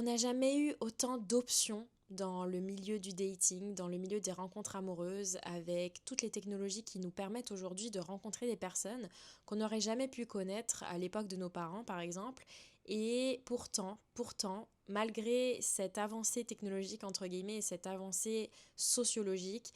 n'a jamais eu autant d'options dans le milieu du dating, dans le milieu des rencontres amoureuses, avec toutes les technologies qui nous permettent aujourd'hui de rencontrer des personnes qu'on n'aurait jamais pu connaître à l'époque de nos parents, par exemple. Et pourtant, malgré cette avancée technologique, entre guillemets, et cette avancée sociologique,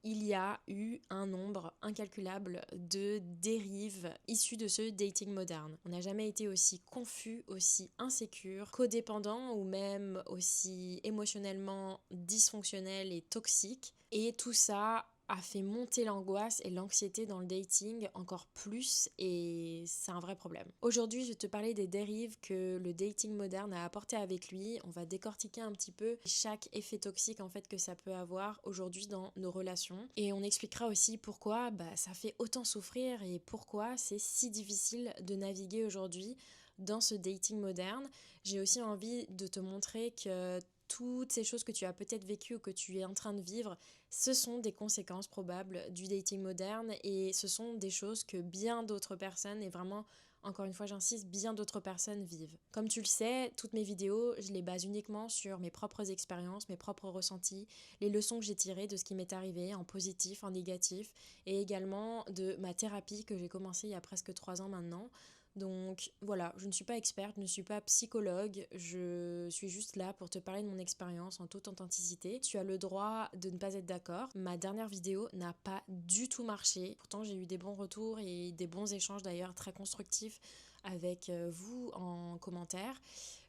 il y a eu un nombre incalculable de dérives issues de ce dating moderne. On n'a jamais été aussi confus, aussi insécure, codépendant ou même aussi émotionnellement dysfonctionnel et toxique. Et tout ça a fait monter l'angoisse et l'anxiété dans le dating encore plus et c'est un vrai problème. Aujourd'hui, je vais te parler des dérives que le dating moderne a apporté avec lui. On va décortiquer un petit peu chaque effet toxique en fait que ça peut avoir aujourd'hui dans nos relations et on expliquera aussi pourquoi ça fait autant souffrir et pourquoi c'est si difficile de naviguer aujourd'hui dans ce dating moderne. J'ai aussi envie de te montrer que toutes ces choses que tu as peut-être vécues ou que tu es en train de vivre, ce sont des conséquences probables du dating moderne et ce sont des choses que bien d'autres personnes, et vraiment, encore une fois j'insiste, bien d'autres personnes vivent. Comme tu le sais, toutes mes vidéos, je les base uniquement sur mes propres expériences, mes propres ressentis, les leçons que j'ai tirées de ce qui m'est arrivé en positif, en négatif, et également de ma thérapie que j'ai commencé il y a presque 3 ans maintenant. Donc voilà, je ne suis pas experte, je ne suis pas psychologue, je suis juste là pour te parler de mon expérience en toute authenticité. Tu as le droit de ne pas être d'accord. Ma dernière vidéo n'a pas du tout marché. Pourtant, j'ai eu des bons retours et des bons échanges d'ailleurs très constructifs avec vous en commentaire.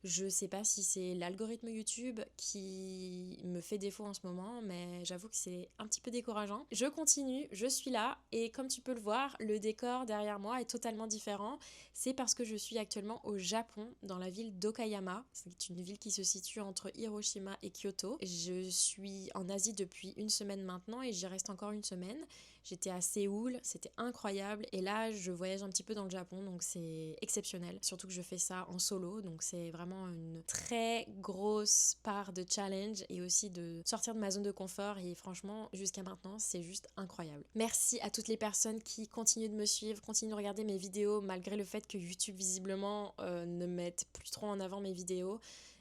Je sais pas si c'est l'algorithme YouTube qui me fait défaut en ce moment, mais j'avoue que c'est un petit peu décourageant. Je continue, je suis là et comme tu peux le voir, le décor derrière moi est totalement différent. C'est parce que je suis actuellement au Japon, dans la ville d'Okayama. C'est une ville qui se situe entre Hiroshima et Kyoto. Je suis en Asie depuis une semaine maintenant et j'y reste encore une semaine. J'étais à Séoul, c'était incroyable. Et là, je voyage un petit peu dans le Japon, donc c'est exceptionnel. Surtout que je fais ça en solo, donc c'est vraiment une très grosse part de challenge et aussi de sortir de ma zone de confort. Et franchement, jusqu'à maintenant, c'est juste incroyable. Merci à toutes les personnes qui continuent de me suivre, continuent de regarder mes vidéos, malgré le fait que YouTube visiblement ne mette plus trop en avant mes vidéos.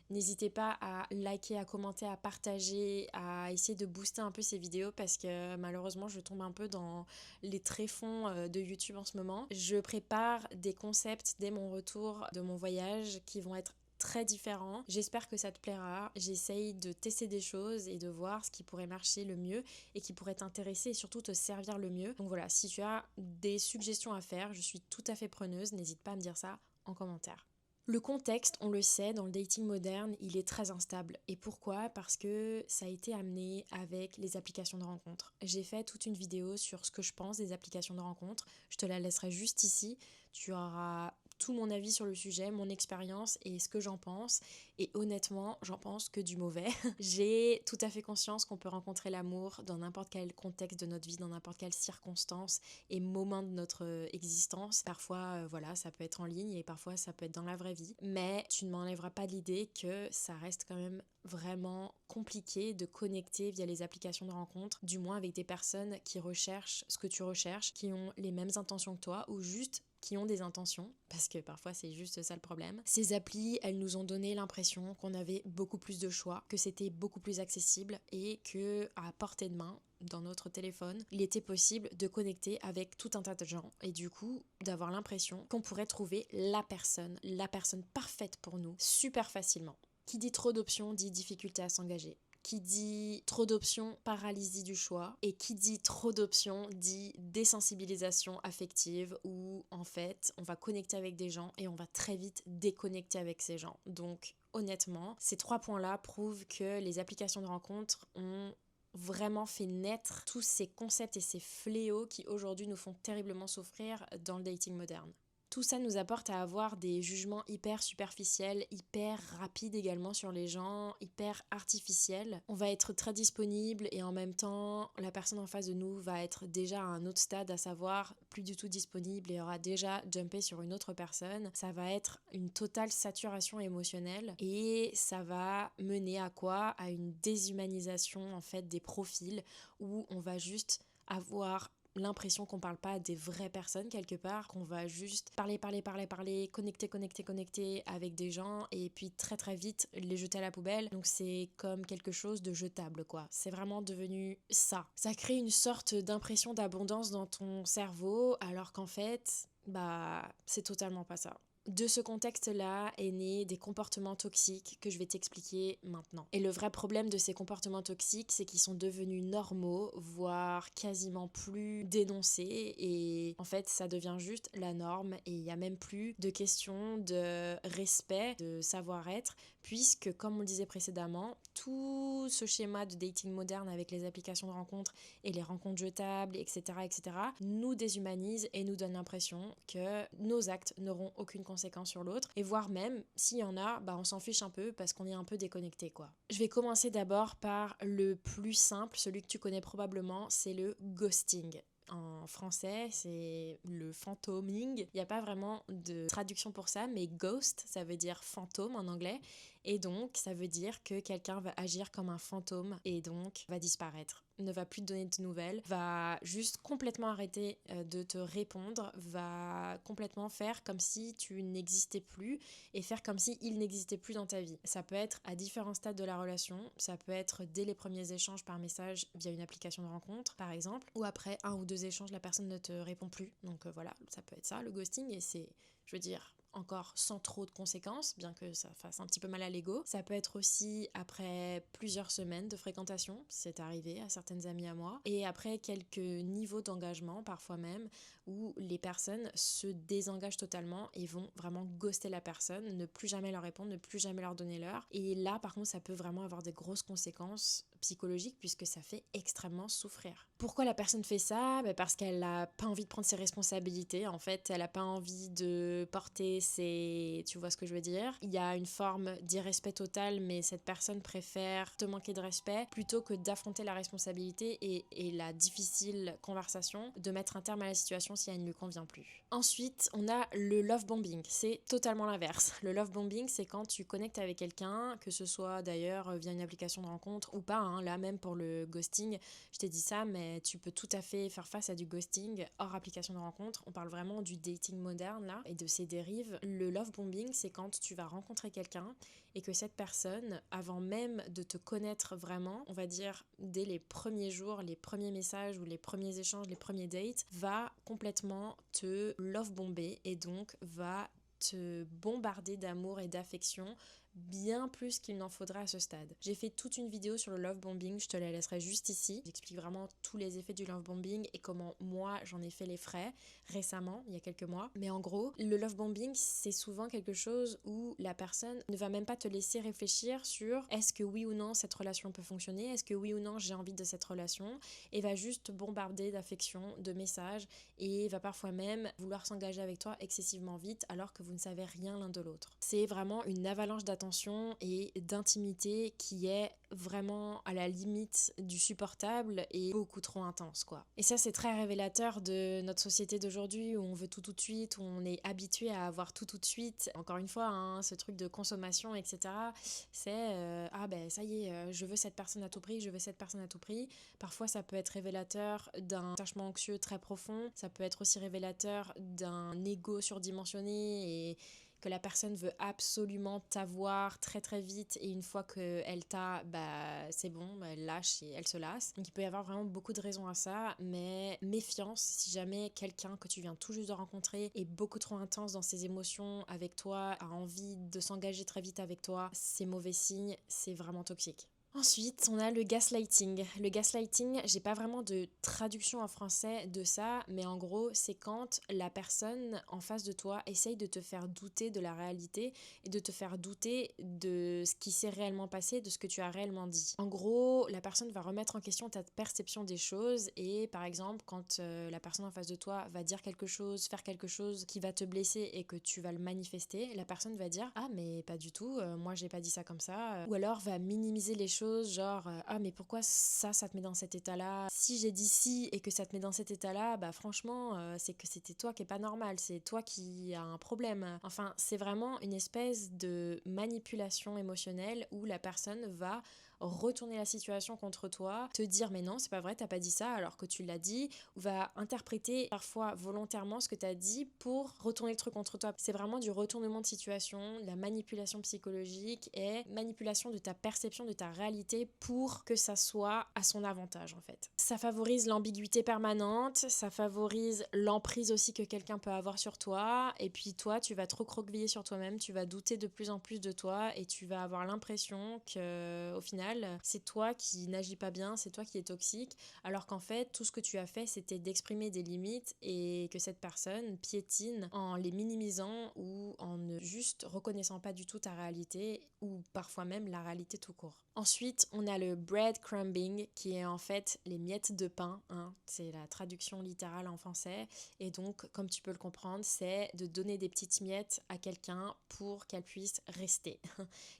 N'hésitez pas à liker, à commenter, à partager, à essayer de booster un peu ces vidéos parce que malheureusement je tombe un peu dans les tréfonds de YouTube en ce moment. Je prépare des concepts dès mon retour de mon voyage qui vont être très différents. J'espère que ça te plaira. J'essaye de tester des choses et de voir ce qui pourrait marcher le mieux et qui pourrait t'intéresser et surtout te servir le mieux. Donc voilà, si tu as des suggestions à faire, je suis tout à fait preneuse. N'hésite pas à me dire ça en commentaire. Le contexte, on le sait, dans le dating moderne, il est très instable. Et pourquoi ? Parce que ça a été amené avec les applications de rencontres. J'ai fait toute une vidéo sur ce que je pense des applications de rencontres. Je te la laisserai juste ici. Tu auras tout mon avis sur le sujet, mon expérience et ce que j'en pense. Et honnêtement, j'en pense que du mauvais. J'ai tout à fait conscience qu'on peut rencontrer l'amour dans n'importe quel contexte de notre vie, dans n'importe quelle circonstance et moment de notre existence. Parfois, voilà, ça peut être en ligne et parfois ça peut être dans la vraie vie. Mais tu ne m'enlèveras pas de l'idée que ça reste quand même vraiment compliqué de connecter via les applications de rencontre, du moins avec des personnes qui recherchent ce que tu recherches, qui ont les mêmes intentions que toi ou juste qui ont des intentions, parce que parfois c'est juste ça le problème. Ces applis, elles nous ont donné l'impression qu'on avait beaucoup plus de choix, que c'était beaucoup plus accessible et que à portée de main, dans notre téléphone, il était possible de connecter avec tout un tas de gens et du coup d'avoir l'impression qu'on pourrait trouver la personne parfaite pour nous super facilement. Qui dit trop d'options dit difficulté à s'engager. Qui dit trop d'options, paralysie du choix. Et qui dit trop d'options dit désensibilisation affective où en fait on va connecter avec des gens et on va très vite déconnecter avec ces gens. Donc honnêtement, ces 3 points-là prouvent que les applications de rencontre ont vraiment fait naître tous ces concepts et ces fléaux qui aujourd'hui nous font terriblement souffrir dans le dating moderne. Tout ça nous apporte à avoir des jugements hyper superficiels, hyper rapides également sur les gens, hyper artificiels. On va être très disponible et en même temps, la personne en face de nous va être déjà à un autre stade, à savoir plus du tout disponible et aura déjà jumpé sur une autre personne. Ça va être une totale saturation émotionnelle et ça va mener à quoi ? À une déshumanisation en fait des profils où on va juste avoir l'impression qu'on parle pas à des vraies personnes quelque part, qu'on va juste parler, connecter avec des gens et puis très très vite les jeter à la poubelle. Donc c'est comme quelque chose de jetable quoi. C'est vraiment devenu ça. Ça crée une sorte d'impression d'abondance dans ton cerveau alors qu'en fait, c'est totalement pas ça. De ce contexte-là est né des comportements toxiques que je vais t'expliquer maintenant. Et le vrai problème de ces comportements toxiques, c'est qu'ils sont devenus normaux, voire quasiment plus dénoncés. Et en fait, ça devient juste la norme et il n'y a même plus de question de respect, de savoir-être, puisque, comme on le disait précédemment, tout ce schéma de dating moderne avec les applications de rencontres et les rencontres jetables, etc., nous déshumanise et nous donne l'impression que nos actes n'auront aucune conséquence sur l'autre, et voire même, s'il y en a, on s'en fiche un peu parce qu'on est un peu déconnecté quoi. Je vais commencer d'abord par le plus simple, celui que tu connais probablement, c'est le ghosting. En français, c'est le fantoming. Il n'y a pas vraiment de traduction pour ça, mais ghost, ça veut dire fantôme en anglais. Et donc, ça veut dire que quelqu'un va agir comme un fantôme et donc va disparaître, ne va plus te donner de nouvelles, va juste complètement arrêter de te répondre, va complètement faire comme si tu n'existais plus et faire comme si il n'existait plus dans ta vie. Ça peut être à différents stades de la relation, ça peut être dès les premiers échanges par message via une application de rencontre par exemple, ou après 1 ou 2 échanges la personne ne te répond plus. Donc voilà, ça peut être ça le ghosting, et c'est, je veux dire, encore sans trop de conséquences, bien que ça fasse un petit peu mal à l'ego. Ça peut être aussi après plusieurs semaines de fréquentation, c'est arrivé à certaines amies à moi, et après quelques niveaux d'engagement, parfois même, où les personnes se désengagent totalement et vont vraiment ghoster la personne, ne plus jamais leur répondre, ne plus jamais leur donner l'heure. Et là, par contre, ça peut vraiment avoir des grosses conséquences psychologiques puisque ça fait extrêmement souffrir. Pourquoi la personne fait ça ? Parce qu'elle n'a pas envie de prendre ses responsabilités. En fait, elle n'a pas envie de porter ses... Tu vois ce que je veux dire ? Il y a une forme d'irrespect total, mais cette personne préfère te manquer de respect plutôt que d'affronter la responsabilité et la difficile conversation, de mettre un terme à la situation si elle ne lui convient plus. Ensuite, on a le love bombing. C'est totalement l'inverse. Le love bombing, c'est quand tu connectes avec quelqu'un, que ce soit d'ailleurs via une application de rencontre ou pas, hein. Là même pour le ghosting, je t'ai dit ça, mais tu peux tout à fait faire face à du ghosting hors application de rencontre. On parle vraiment du dating moderne là et de ses dérives. Le love bombing, c'est quand tu vas rencontrer quelqu'un et que cette personne, avant même de te connaître vraiment, on va dire dès les premiers jours, les premiers messages ou les premiers échanges, les premiers dates, va complètement te love bomber et donc va te bombarder d'amour et d'affection bien plus qu'il n'en faudra à ce stade. J'ai fait toute une vidéo sur le love bombing, je te la laisserai juste ici. J'explique vraiment tous les effets du love bombing et comment moi j'en ai fait les frais récemment, il y a quelques mois. Mais en gros, le love bombing, c'est souvent quelque chose où la personne ne va même pas te laisser réfléchir sur est-ce que oui ou non cette relation peut fonctionner, est-ce que oui ou non j'ai envie de cette relation, et va juste te bombarder d'affection, de messages, et va parfois même vouloir s'engager avec toi excessivement vite alors que vous ne savez rien l'un de l'autre. C'est vraiment une avalanche d'attention et d'intimité qui est vraiment à la limite du supportable et beaucoup trop intense quoi. Et ça c'est très révélateur de notre société d'aujourd'hui où on veut tout de suite, où on est habitué à avoir tout de suite. Encore une fois, hein, ce truc de consommation, etc. C'est ça y est, je veux cette personne à tout prix, je veux cette personne à tout prix. Parfois ça peut être révélateur d'un attachement anxieux très profond, ça peut être aussi révélateur d'un ego surdimensionné et que la personne veut absolument t'avoir très très vite et une fois qu'elle t'a, c'est bon, elle lâche et elle se lasse. Donc il peut y avoir vraiment beaucoup de raisons à ça, mais méfiance si jamais quelqu'un que tu viens tout juste de rencontrer est beaucoup trop intense dans ses émotions avec toi, a envie de s'engager très vite avec toi, c'est mauvais signe, c'est vraiment toxique. Ensuite, on a le gaslighting. Le gaslighting, j'ai pas vraiment de traduction en français de ça, mais en gros, c'est quand la personne en face de toi essaye de te faire douter de la réalité et de te faire douter de ce qui s'est réellement passé, de ce que tu as réellement dit. En gros, la personne va remettre en question ta perception des choses et par exemple, quand la personne en face de toi va dire quelque chose, faire quelque chose qui va te blesser et que tu vas le manifester, la personne va dire « Ah mais pas du tout, moi j'ai pas dit ça comme ça » ou alors va minimiser les choses choses genre ah mais pourquoi ça te met dans cet état-là? Si j'ai dit si et que ça te met dans cet état-là, bah franchement, c'est que c'était toi qui est pas normal, c'est toi qui a un problème. Enfin, c'est vraiment une espèce de manipulation émotionnelle où la personne va retourner la situation contre toi, te dire mais non, c'est pas vrai, t'as pas dit ça alors que tu l'as dit, ou va interpréter parfois volontairement ce que t'as dit pour retourner le truc contre toi. C'est vraiment du retournement de situation, de la manipulation psychologique et manipulation de ta perception de ta réalité pour que ça soit à son avantage en fait. Ça favorise l'ambiguïté permanente, ça favorise l'emprise aussi que quelqu'un peut avoir sur toi, et puis toi tu vas trop croqueviller sur toi-même, tu vas douter de plus en plus de toi et tu vas avoir l'impression que au final c'est toi qui n'agis pas bien, c'est toi qui es toxique, alors qu'en fait tout ce que tu as fait c'était d'exprimer des limites et que cette personne piétine en les minimisant ou en ne juste reconnaissant pas du tout ta réalité ou parfois même la réalité tout court. Ensuite, on a le breadcrumbing qui est en fait les miettes de pain, hein, c'est la traduction littérale en français, et donc comme tu peux le comprendre, c'est de donner des petites miettes à quelqu'un pour qu'elle puisse rester.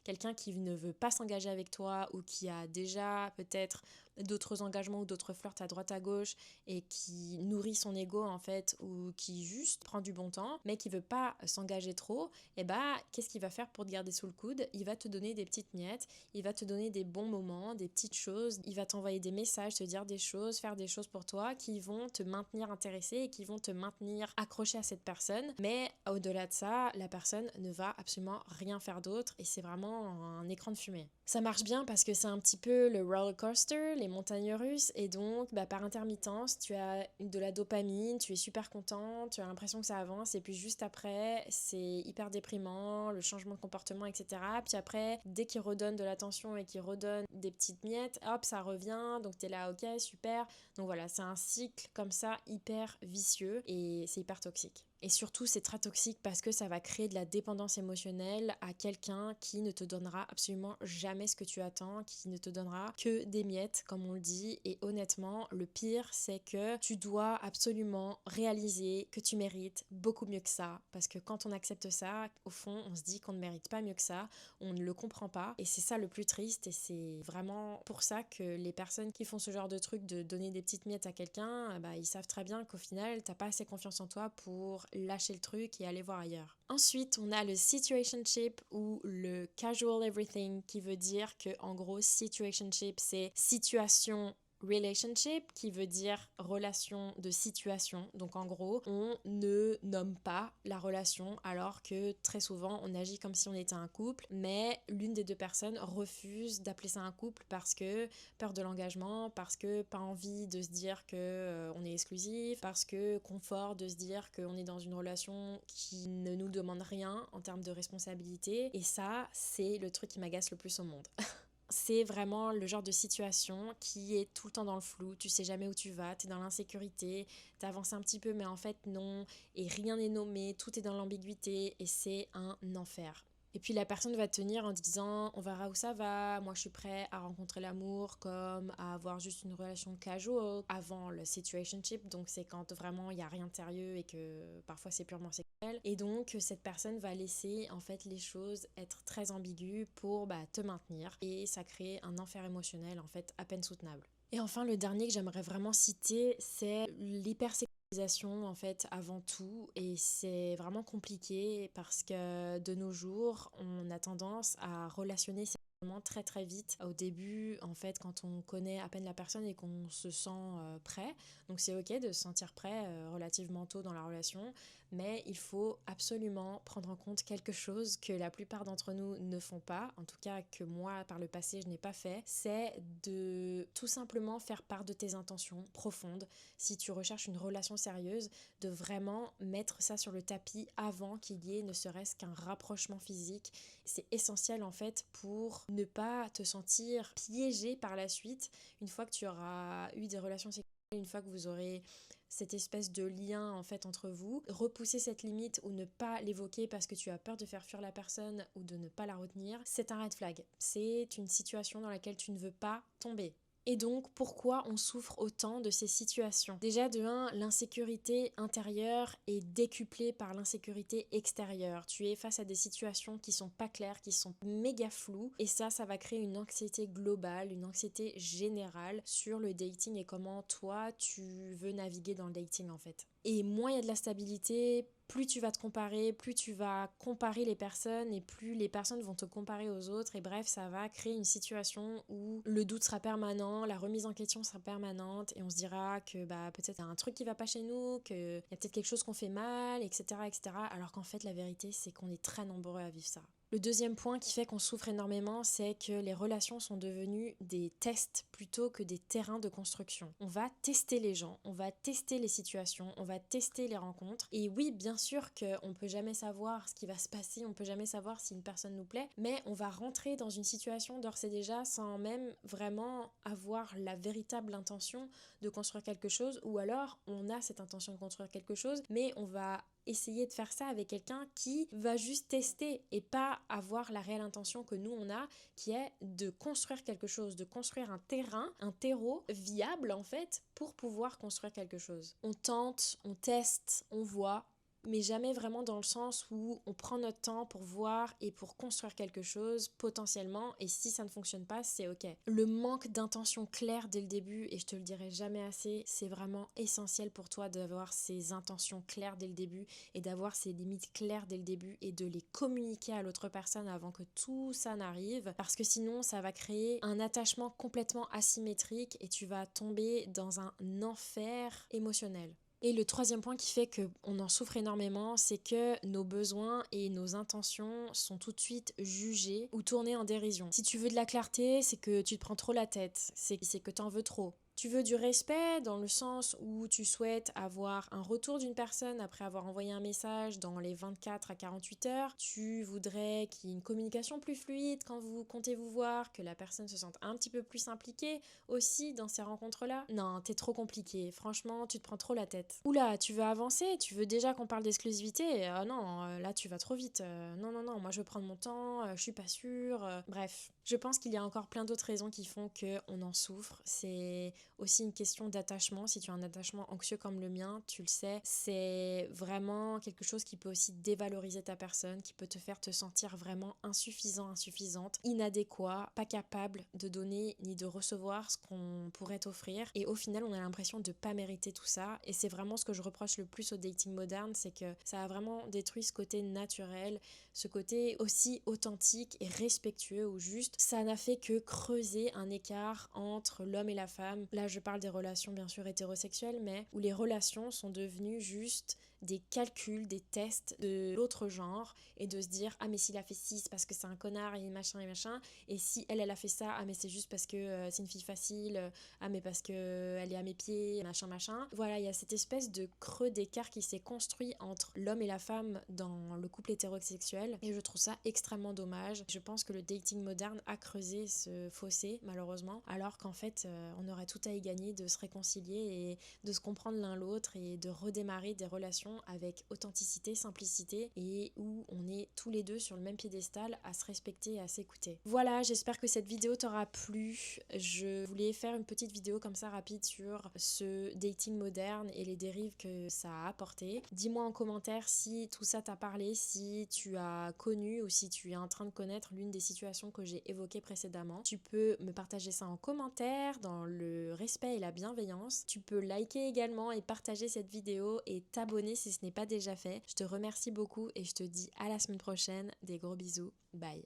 Quelqu'un qui ne veut pas s'engager avec toi ou qui a déjà peut-être d'autres engagements ou d'autres flirts à droite à gauche et qui nourrit son ego en fait ou qui juste prend du bon temps mais qui veut pas s'engager trop, et bah qu'est-ce qu'il va faire pour te garder sous le coude? Il va te donner des petites miettes, il va te donner des bons moments, des petites choses, il va t'envoyer des messages, te dire des choses, faire des choses pour toi qui vont te maintenir intéressé et qui vont te maintenir accroché à cette personne, mais au-delà de ça, la personne ne va absolument rien faire d'autre et c'est vraiment un écran de fumée. Ça marche bien parce que c'est un petit peu le roller coaster, les montagnes russes, et donc par intermittence, tu as de la dopamine, tu es super content, tu as l'impression que ça avance, et puis juste après, c'est hyper déprimant, le changement de comportement, etc. Puis après, dès qu'il redonne de l'attention et qu'il redonne des petites miettes, hop, ça revient, donc t'es là, ok, super. Donc voilà, c'est un cycle comme ça hyper vicieux et c'est hyper toxique. Et surtout, c'est très toxique parce que ça va créer de la dépendance émotionnelle à quelqu'un qui ne te donnera absolument jamais ce que tu attends, qui ne te donnera que des miettes, comme on le dit. Et honnêtement, le pire, c'est que tu dois absolument réaliser que tu mérites beaucoup mieux que ça. Parce que quand on accepte ça, au fond, on se dit qu'on ne mérite pas mieux que ça, on ne le comprend pas. Et c'est ça le plus triste, et c'est vraiment pour ça que les personnes qui font ce genre de truc, de donner des petites miettes à quelqu'un, bah, ils savent très bien qu'au final, t'as pas assez confiance en toi pour lâcher le truc et aller voir ailleurs. Ensuite, on a le situationship ou le casual everything qui veut dire que en gros, situationship c'est situation relationship qui veut dire relation de situation. Donc en gros, on ne nomme pas la relation alors que très souvent on agit comme si on était un couple, mais l'une des deux personnes refuse d'appeler ça un couple parce que peur de l'engagement, parce que pas envie de se dire que on est exclusif, parce que confort de se dire qu'on est dans une relation qui ne nous demande rien en termes de responsabilité. Et ça, c'est le truc qui m'agace le plus au monde. C'est vraiment le genre de situation qui est tout le temps dans le flou, tu sais jamais où tu vas, t'es dans l'insécurité, t'avances un petit peu mais en fait non, et rien n'est nommé, tout est dans l'ambiguïté et c'est un enfer. Et puis la personne va tenir en disant on verra où ça va, moi je suis prêt à rencontrer l'amour comme à avoir juste une relation casual avant le situationship, donc c'est quand vraiment il n'y a rien de sérieux et que parfois c'est purement sexuel. Et donc cette personne va laisser en fait les choses être très ambiguës pour te maintenir, et ça crée un enfer émotionnel en fait à peine soutenable. Et enfin le dernier que j'aimerais vraiment citer, c'est l'hypersexualisation en fait avant tout, et c'est vraiment compliqué parce que de nos jours on a tendance à relationner sexuellement très très vite au début en fait quand on connaît à peine la personne et qu'on se sent prêt, donc c'est ok de se sentir prêt relativement tôt dans la relation, mais il faut absolument prendre en compte quelque chose que la plupart d'entre nous ne font pas, en tout cas que moi par le passé je n'ai pas fait, c'est de tout simplement faire part de tes intentions profondes. Si tu recherches une relation sérieuse, de vraiment mettre ça sur le tapis avant qu'il y ait ne serait-ce qu'un rapprochement physique. C'est essentiel en fait pour ne pas te sentir piégé par la suite une fois que tu auras eu des relations sexuelles, une fois que vous aurez cette espèce de lien en fait entre vous. Repousser cette limite ou ne pas l'évoquer parce que tu as peur de faire fuir la personne ou de ne pas la retenir, c'est un red flag. C'est une situation dans laquelle tu ne veux pas tomber. Et donc, pourquoi on souffre autant de ces situations? Déjà, de un, l'insécurité intérieure est décuplée par l'insécurité extérieure. Tu es face à des situations qui sont pas claires, qui sont méga floues, et ça va créer une anxiété globale, une anxiété générale sur le dating et comment toi, tu veux naviguer dans le dating en fait. Et moins il y a de la stabilité, plus tu vas te comparer, plus tu vas comparer les personnes et plus les personnes vont te comparer aux autres. Et bref, ça va créer une situation où le doute sera permanent, la remise en question sera permanente et on se dira que peut-être il y a un truc qui va pas chez nous, qu'il y a peut-être quelque chose qu'on fait mal, etc., etc. Alors qu'en fait, la vérité, c'est qu'on est très nombreux à vivre ça. Le deuxième point qui fait qu'on souffre énormément, c'est que les relations sont devenues des tests plutôt que des terrains de construction. On va tester les gens, on va tester les situations, on va tester les rencontres. Et oui, bien sûr qu'on peut jamais savoir ce qui va se passer, on peut jamais savoir si une personne nous plaît, mais on va rentrer dans une situation d'ores et déjà sans même vraiment avoir la véritable intention de construire quelque chose, ou alors on a cette intention de construire quelque chose, mais on va essayer de faire ça avec quelqu'un qui va juste tester et pas avoir la réelle intention que nous on a, qui est de construire quelque chose, de construire un terrain, un terreau viable en fait pour pouvoir construire quelque chose. On tente, on teste, on voit, mais jamais vraiment dans le sens où on prend notre temps pour voir et pour construire quelque chose potentiellement, et si ça ne fonctionne pas, c'est ok. Le manque d'intention claire dès le début, et je te le dirai jamais assez, c'est vraiment essentiel pour toi d'avoir ces intentions claires dès le début et d'avoir ces limites claires dès le début et de les communiquer à l'autre personne avant que tout ça n'arrive, parce que sinon ça va créer un attachement complètement asymétrique et tu vas tomber dans un enfer émotionnel. Et le troisième point qui fait qu'on en souffre énormément, c'est que nos besoins et nos intentions sont tout de suite jugés ou tournés en dérision. Si tu veux de la clarté, c'est que tu te prends trop la tête, c'est que t'en veux trop. Tu veux du respect dans le sens où tu souhaites avoir un retour d'une personne après avoir envoyé un message dans les 24 à 48 heures. Tu voudrais qu'il y ait une communication plus fluide quand vous comptez vous voir, que la personne se sente un petit peu plus impliquée aussi dans ces rencontres-là. Non, t'es trop compliqué. Franchement, tu te prends trop la tête. Oula, tu veux avancer? Tu veux déjà qu'on parle d'exclusivité? Non, là tu vas trop vite. Non, non, non, moi je veux prendre mon temps, je suis pas sûre. Bref, je pense qu'il y a encore plein d'autres raisons qui font qu'on en souffre. C'est aussi une question d'attachement. Si tu as un attachement anxieux comme le mien, tu le sais, c'est vraiment quelque chose qui peut aussi dévaloriser ta personne, qui peut te faire te sentir vraiment insuffisant, insuffisante, inadéquat, pas capable de donner ni de recevoir ce qu'on pourrait t'offrir. Et au final, on a l'impression de pas mériter tout ça. Et c'est vraiment ce que je reproche le plus au dating moderne, c'est que ça a vraiment détruit ce côté naturel, ce côté aussi authentique et respectueux, où juste ça n'a fait que creuser un écart entre l'homme et la femme. Là, je parle des relations bien sûr hétérosexuelles, mais où les relations sont devenues juste des calculs, des tests de l'autre genre, et de se dire ah mais s'il a fait ci c'est parce que c'est un connard et machin, et si elle a fait ça ah mais c'est juste parce que c'est une fille facile, ah mais parce que elle est à mes pieds, machin. Voilà, il y a cette espèce de creux d'écart qui s'est construit entre l'homme et la femme dans le couple hétérosexuel, et je trouve ça extrêmement dommage. Je pense que le dating moderne a creusé ce fossé malheureusement, alors qu'en fait on aurait tout à y gagner de se réconcilier et de se comprendre l'un l'autre et de redémarrer des relations avec authenticité, simplicité, et où on est tous les deux sur le même piédestal à se respecter et à s'écouter. Voilà, j'espère que cette vidéo t'aura plu. Je voulais faire une petite vidéo comme ça rapide sur ce dating moderne et les dérives que ça a apporté. Dis-moi en commentaire si tout ça t'a parlé, si tu as connu ou si tu es en train de connaître l'une des situations que j'ai évoquées précédemment. Tu peux me partager ça en commentaire dans le respect et la bienveillance. Tu peux liker également et partager cette vidéo et t'abonner si ce n'est pas déjà fait. Je te remercie beaucoup et je te dis à la semaine prochaine. Des gros bisous. Bye.